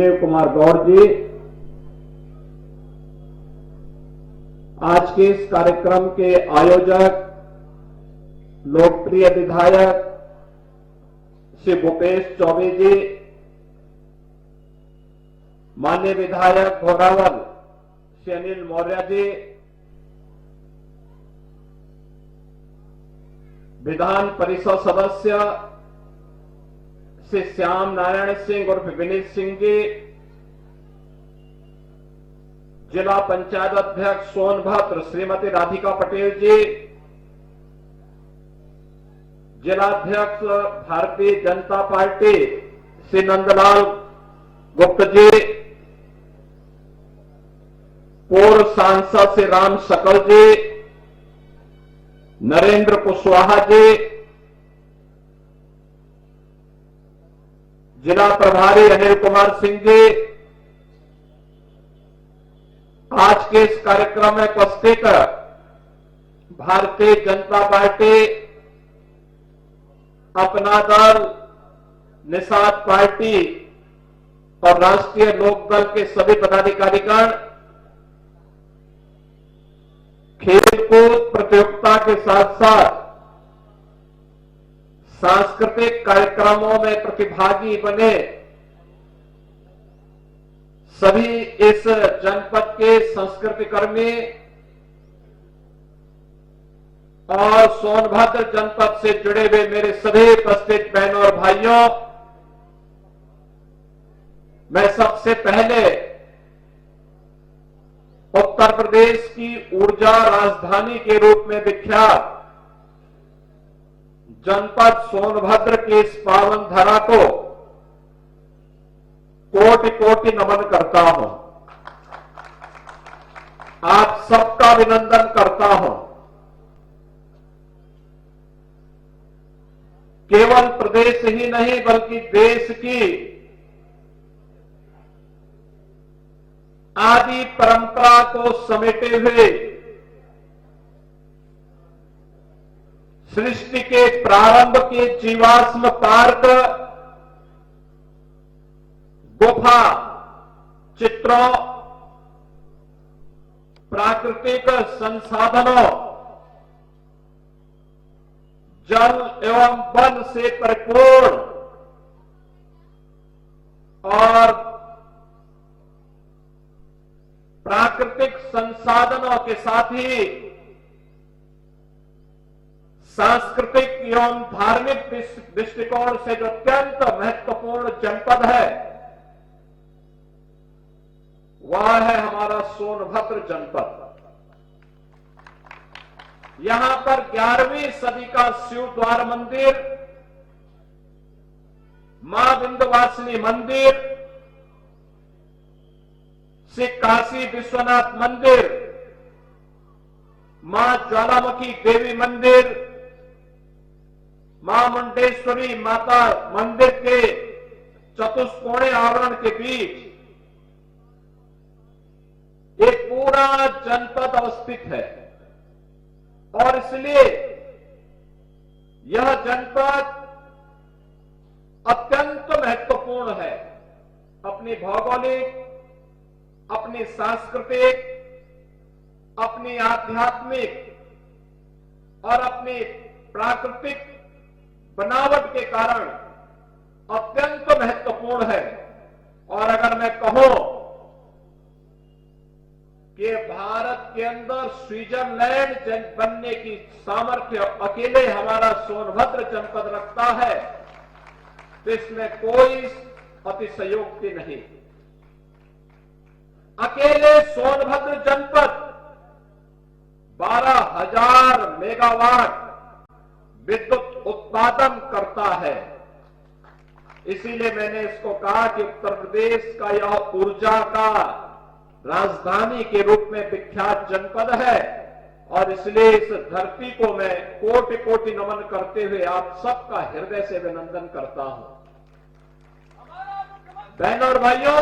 संजीव कुमार गौड़ जी, आज के इस कार्यक्रम के आयोजक लोकप्रिय विधायक श्री भूपेश चौबे जी, माननीय विधायक घोरावल श्री अनिल मौर्य जी, विधान परिषद सदस्य श्री श्याम नारायण सिंह उर्फ विनीत सिंह जी, जिला पंचायत अध्यक्ष सोनभद्र श्रीमती राधिका पटेल जी, जिलाध्यक्ष भारतीय जनता पार्टी श्री नंदलाल गुप्त जी, पूर्व सांसद श्री राम शकल जी, नरेंद्र कुशवाहा जी, जिला प्रभारी अनिल कुमार सिंह जी, आज के इस कार्यक्रम में उपस्थित भारतीय जनता पार्टी, अपना दल, निषाद पार्टी और राष्ट्रीय लोक दल के सभी पदाधिकारीगण, खेलकूद प्रतियोगिता के साथ साथ सांस्कृतिक कार्यक्रमों में प्रतिभागी बने सभी इस जनपद के संस्कृति कर्मी और सोनभद्र जनपद से जुड़े हुए मेरे सभी उपस्थित बहनों और भाइयों, मैं सबसे पहले उत्तर प्रदेश की ऊर्जा राजधानी के रूप में विख्यात जनपद सोनभद्र की इस पावन धरा को कोटि कोटि नमन करता हूं। आप सबका अभिनंदन करता हूं। केवल प्रदेश ही नहीं बल्कि देश की आदि परंपरा को समेटे हुए सृष्टि के प्रारंभ के जीवाश्म पार्क, गुफा चित्रों, प्राकृतिक संसाधनों, जल एवं वन से परिपूर्ण और प्राकृतिक संसाधनों के साथ ही सांस्कृतिक एवं धार्मिक दृष्टिकोण से जो अत्यंत महत्वपूर्ण जनपद है वह है हमारा सोनभद्र जनपद। यहां पर 11वीं सदी का शिव द्वार मंदिर, मां विंध्यवासिनी मंदिर, श्री काशी विश्वनाथ मंदिर, मां ज्वालामुखी देवी मंदिर, मां मुंडेश्वरी माता मंदिर के चतुष्कोणीय आवरण के बीच एक पूरा जनपद अवस्थित है और इसलिए यह जनपद अत्यंत महत्वपूर्ण है। अपनी भौगोलिक, अपनी सांस्कृतिक, अपनी आध्यात्मिक और अपनी प्राकृतिक बनावट के कारण अत्यंत महत्वपूर्ण है। और अगर मैं कहूं कि भारत के अंदर स्विट्जरलैंड बनने की सामर्थ्य अकेले हमारा सोनभद्र जनपद रखता है तो इसमें कोई अतिशयोक्ति नहीं। अकेले सोनभद्र जनपद 12,000 मेगावाट विद्युत उत्पादन करता है। इसीलिए मैंने इसको कहा कि उत्तर प्रदेश का यह ऊर्जा का राजधानी के रूप में विख्यात जनपद है और इसलिए इस धरती को मैं कोटि कोटि नमन करते हुए आप सबका हृदय से अभिनंदन करता हूं। बहनों और भाइयों,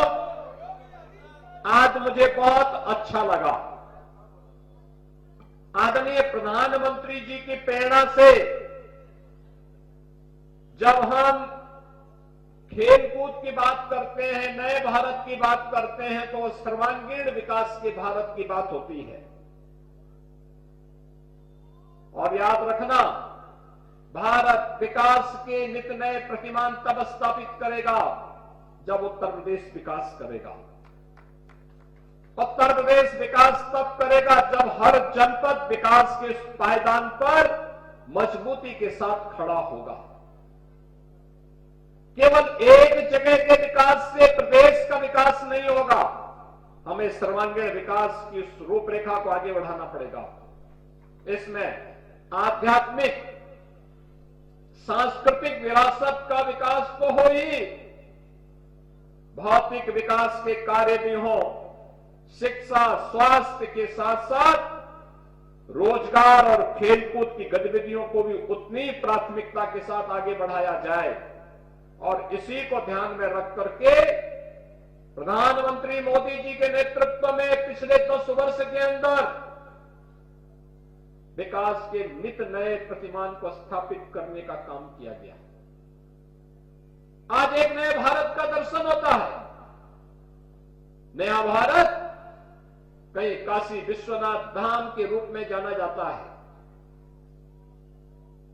आज मुझे बहुत अच्छा लगा। आदरणीय प्रधानमंत्री जी की प्रेरणा से जब हम खेलकूद की बात करते हैं, नए भारत की बात करते हैं, तो सर्वांगीण विकास के भारत की बात होती है। और याद रखना, भारत विकास के नित नए प्रतिमान तब स्थापित करेगा जब उत्तर प्रदेश विकास करेगा। उत्तर प्रदेश विकास तब करेगा जब हर जनपद विकास के पायदान पर मजबूती के साथ खड़ा होगा। केवल एक जगह के विकास से प्रदेश का विकास नहीं होगा, हमें सर्वांगीण विकास की उस रूपरेखा को आगे बढ़ाना पड़ेगा। इसमें आध्यात्मिक सांस्कृतिक विरासत का विकास तो हो ही, भौतिक विकास के कार्य भी हो, शिक्षा स्वास्थ्य के साथ साथ रोजगार और खेलकूद की गतिविधियों को भी उतनी प्राथमिकता के साथ आगे बढ़ाया जाए। और इसी को ध्यान में रख करके प्रधानमंत्री मोदी जी के नेतृत्व में पिछले 10 वर्ष के अंदर विकास के नित नए प्रतिमान को स्थापित करने का काम किया गया। आज एक नए भारत का दर्शन होता है। नया भारत कहीं काशी विश्वनाथ धाम के रूप में जाना जाता है।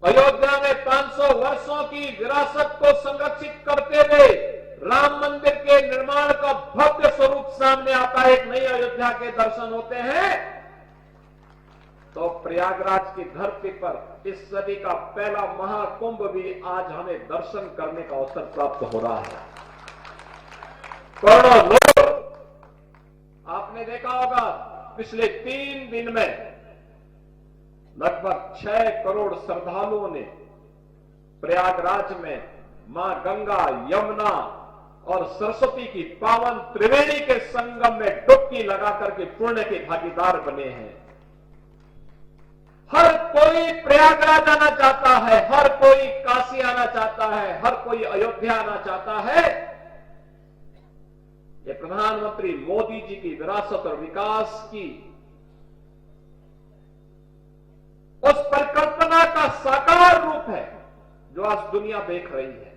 अयोध्या में 500 वर्षों की विरासत को संरक्षित करते हुए राम मंदिर के निर्माण का भव्य स्वरूप सामने आता है, एक नई अयोध्या के दर्शन होते हैं। तो प्रयागराज की धरती पर इस सदी का पहला महाकुंभ भी आज हमें दर्शन करने का अवसर प्राप्त हो रहा है। करोड़ों लोग, आपने देखा होगा पिछले 3 दिन में लगभग 6 करोड़ श्रद्धालुओं ने प्रयागराज में मां गंगा, यमुना और सरस्वती की पावन त्रिवेणी के संगम में डुबकी लगाकर के पुण्य के भागीदार बने हैं। हर कोई प्रयागराज आना चाहता है, हर कोई काशी आना चाहता है, हर कोई अयोध्या आना चाहता है। ये प्रधानमंत्री मोदी जी की विरासत और विकास की उस परिकल्पना का साकार रूप है जो आज दुनिया देख रही है।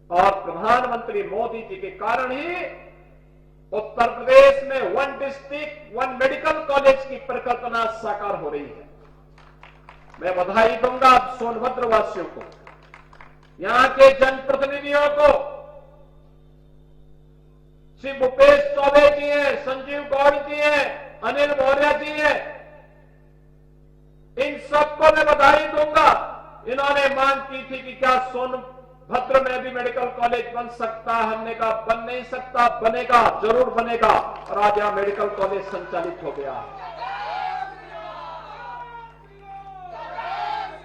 और प्रधानमंत्री मोदी जी के कारण ही उत्तर प्रदेश में 1 डिस्ट्रिक्ट 1 मेडिकल कॉलेज की परिकल्पना साकार हो रही है। मैं बधाई दूंगा सोनभद्र वासियों को, यहां के जनप्रतिनिधियों को। श्री भूपेश चौबे जी हैं, संजीव गौड़ जी हैं, अनिल मौर्य जी हैं, इन सबको मैं बधाई दूंगा। इन्होंने मांग की थी कि क्या सोनभद्र में भी मेडिकल कॉलेज बन सकता है। हमने कहा बन नहीं सकता, बनेगा, जरूर बनेगा। और आज यहां मेडिकल कॉलेज संचालित हो गया।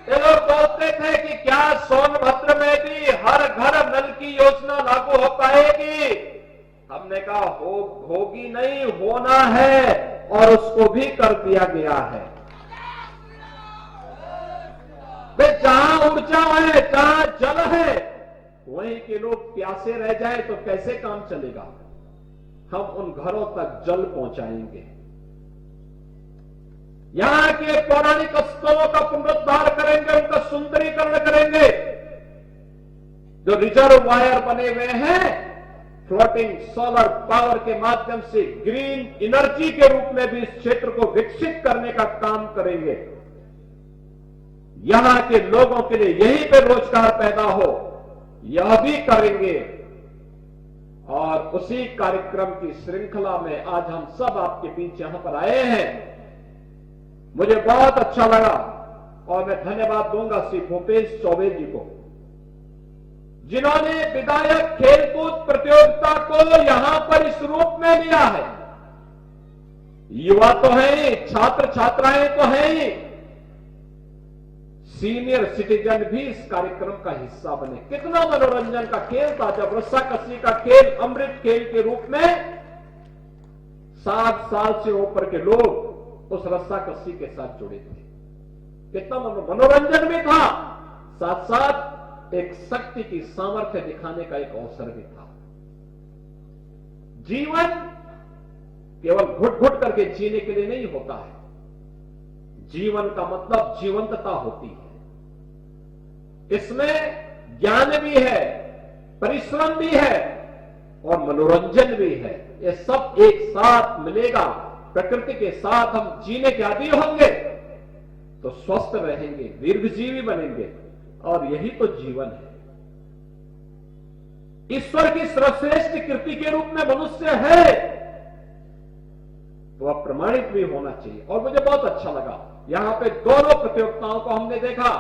ये लोग बोलते थे कि क्या सोनभद्र में भी हर घर नल की योजना लागू हो पाएगी। हमने कहा होगी नहीं, होना है, और उसको भी कर दिया गया है। वे जहां ऊर्जा है, जहां जल है, वहीं के लोग प्यासे रह जाए तो कैसे काम चलेगा। हम उन घरों तक जल पहुंचाएंगे, यहां के पौराणिक स्थलों का पुनरुद्धार करेंगे, उनका सुंदरीकरण करेंगे। जो रिजर्वायर बने हुए हैं फ्लोटिंग सोलर पावर के माध्यम से ग्रीन एनर्जी के रूप में भी इस क्षेत्र को विकसित करने का काम करेंगे। यहां के लोगों के लिए यहीं पे रोजगार पैदा हो, यह भी करेंगे। और उसी कार्यक्रम की श्रृंखला में आज हम सब आपके बीच यहां पर आए हैं। मुझे बहुत अच्छा लगा और मैं धन्यवाद दूंगा श्री भूपेश चौबे जी को, जिन्होंने विधायक खेलकूद प्रतियोगिता को यहां पर इस रूप में लिया है। युवा तो है ही, छात्र छात्राएं तो हैं ही, सीनियर सिटीजन भी इस कार्यक्रम का हिस्सा बने। कितना मनोरंजन का खेल था जब रस्साकसी का खेल अमृत खेल के रूप में 60 साल से ऊपर के लोग उस रस्साकसी के साथ जुड़े थे। कितना मनोरंजन भी था, साथ साथ एक शक्ति की सामर्थ्य दिखाने का एक अवसर भी था। जीवन केवल घुट घुट करके जीने के लिए नहीं होता है, जीवन का मतलब जीवंतता होती है। इसमें ज्ञान भी है, परिश्रम भी है और मनोरंजन भी है। ये सब एक साथ मिलेगा। प्रकृति के साथ हम जीने के आदी होंगे तो स्वस्थ रहेंगे, दीर्घजीवी बनेंगे और यही तो जीवन है। ईश्वर की सर्वश्रेष्ठ कृति के रूप में मनुष्य है तो वह प्रमाणित भी होना चाहिए। और मुझे बहुत अच्छा लगा, यहां पे दोनों प्रतियोगिताओं को हमने देखा।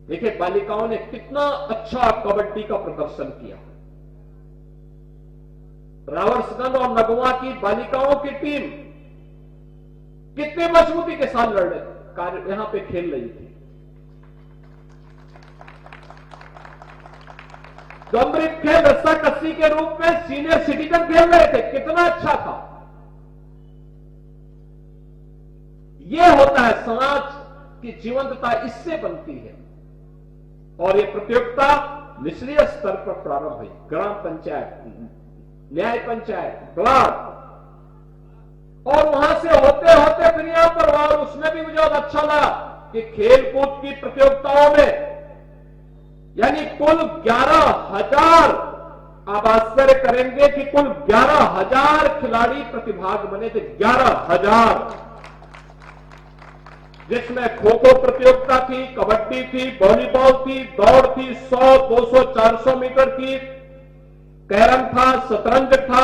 देखिए बालिकाओं ने कितना अच्छा कबड्डी का प्रदर्शन किया। रावरसगंज और नगवा की बालिकाओं की टीम कितने मजबूती के साथ यहां पे खेल रही थी। तो अमृत खेल रस्सा कस्सी के रूप में सीनियर सिटीजन खेल रहे थे, कितना अच्छा था। यह होता है समाज की जीवंतता, इससे बनती है। और यह प्रतियोगिता निचले स्तर पर प्रारंभ हुई, ग्राम पंचायत, न्याय पंचायत, ब्लॉक, और वहां से होते होते फिर यहां पर। और उसमें भी मुझे बहुत अच्छा लगा कि खेल कूद की प्रतियोगिताओं में यानी कुल 11,000, आप आश्चर्य करेंगे कि कुल 11,000 खिलाड़ी प्रतिभाग बने थे। 11,000, जिसमें खो खो प्रतियोगिता थी, कबड्डी थी, वॉलीबॉल थी, दौड़ थी, 100, 200, 400 मीटर की, कैरम था, शतरंज था,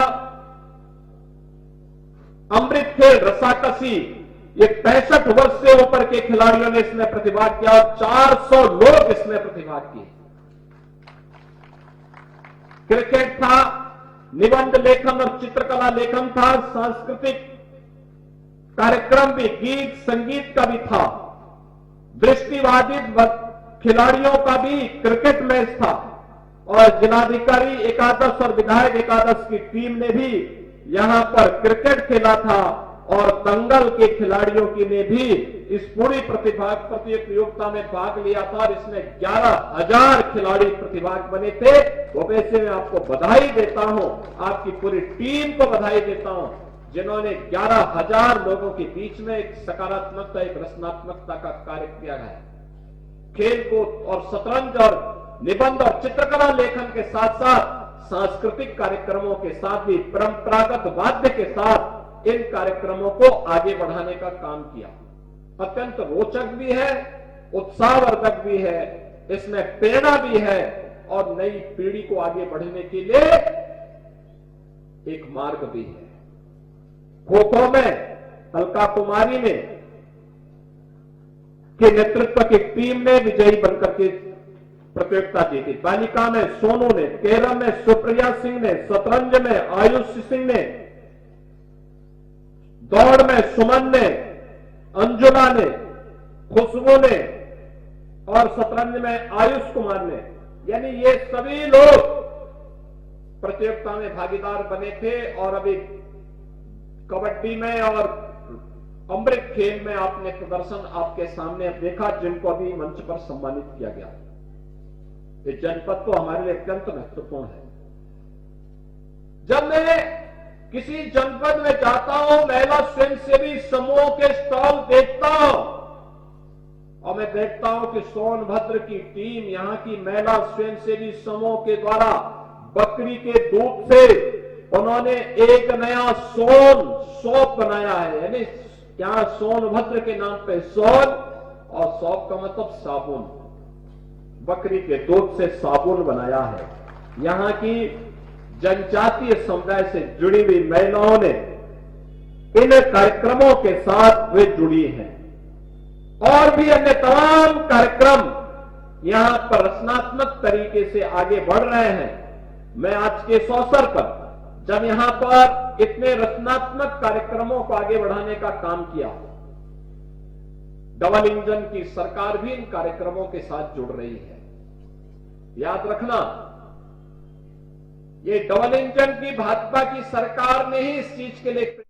अमृत खेल, रस्साकसी। ये 65 वर्ष से ऊपर के खिलाड़ियों ने इसमें प्रतिभाग किया और 400 लोग इसमें प्रतिभाग किए। क्रिकेट था, निबंध लेखन और चित्रकला लेखन था, सांस्कृतिक कार्यक्रम भी, गीत संगीत का भी था, दृष्टिबाधित खिलाड़ियों का भी क्रिकेट मैच था। और जिलाधिकारी एकादश और विधायक एकादश की टीम ने भी यहां पर क्रिकेट खेला था और दंगल के खिलाड़ियों की ने भी इस पूरी प्रतियोगिता में भाग लिया था। और इसमें 11,000 खिलाड़ी प्रतिभाग बने थे। वो वैसे मैं आपको बधाई देता हूं, आपकी पूरी टीम को बधाई देता हूं जिन्होंने 11,000 लोगों के बीच में एक सकारात्मकता, एक रचनात्मकता का कार्य किया है। खेल कूद और शतरंज और निबंध और चित्रकला लेखन के साथ साथ सांस्कृतिक कार्यक्रमों के साथ भी परंपरागत वाद्य के साथ इन कार्यक्रमों को आगे बढ़ाने का काम किया। अत्यंत रोचक भी है, उत्साहवर्धक भी है, इसमें प्रेरणा भी है और नई पीढ़ी को आगे बढ़ने के लिए एक मार्ग भी है। खो खो में अलका कुमारी ने के नेतृत्व की टीम ने विजयी बनकर के प्रतियोगिता जीती। बालिका में सोनू ने, कैरम में सुप्रिया सिंह ने, शतरंज में आयुष सिंह ने, दौड़ में सुमन ने, अंजुला ने, खुशबू ने और शतरंज में आयुष कुमार ने, यानी ये सभी लोग प्रतियोगिता में भागीदार बने थे। और अभी कबड्डी में और अमृत खेल में आपने प्रदर्शन आपके सामने देखा, जिनको अभी मंच पर सम्मानित किया गया। ये जनपद तो हमारे लिए अत्यंत महत्वपूर्ण है। जब मैं किसी जनपद में जाता हूं, महिला स्वयंसेवी समूह के स्टॉल देखता हूं और मैं देखता हूं कि सोनभद्र की टीम, यहां की महिला स्वयंसेवी समूह के द्वारा बकरी के दूध से उन्होंने एक नया सोप बनाया है। यानी यहां सोनभद्र के नाम पे सोन, और सोप का मतलब साबुन, बकरी के दूध से साबुन बनाया है। यहां की जनजातीय समुदाय से जुड़ी हुई महिलाओं ने इन कार्यक्रमों के साथ वे जुड़ी हैं। और भी अन्य तमाम कार्यक्रम यहां पर रचनात्मक तरीके से आगे बढ़ रहे हैं। मैं आज के इस अवसर पर जब यहां पर इतने रचनात्मक कार्यक्रमों को आगे बढ़ाने का काम किया, डबल इंजन की सरकार भी इन कार्यक्रमों के साथ जुड़ रही है। याद रखना, ये डबल इंजन की भाजपा की सरकार ने ही इस चीज के लिए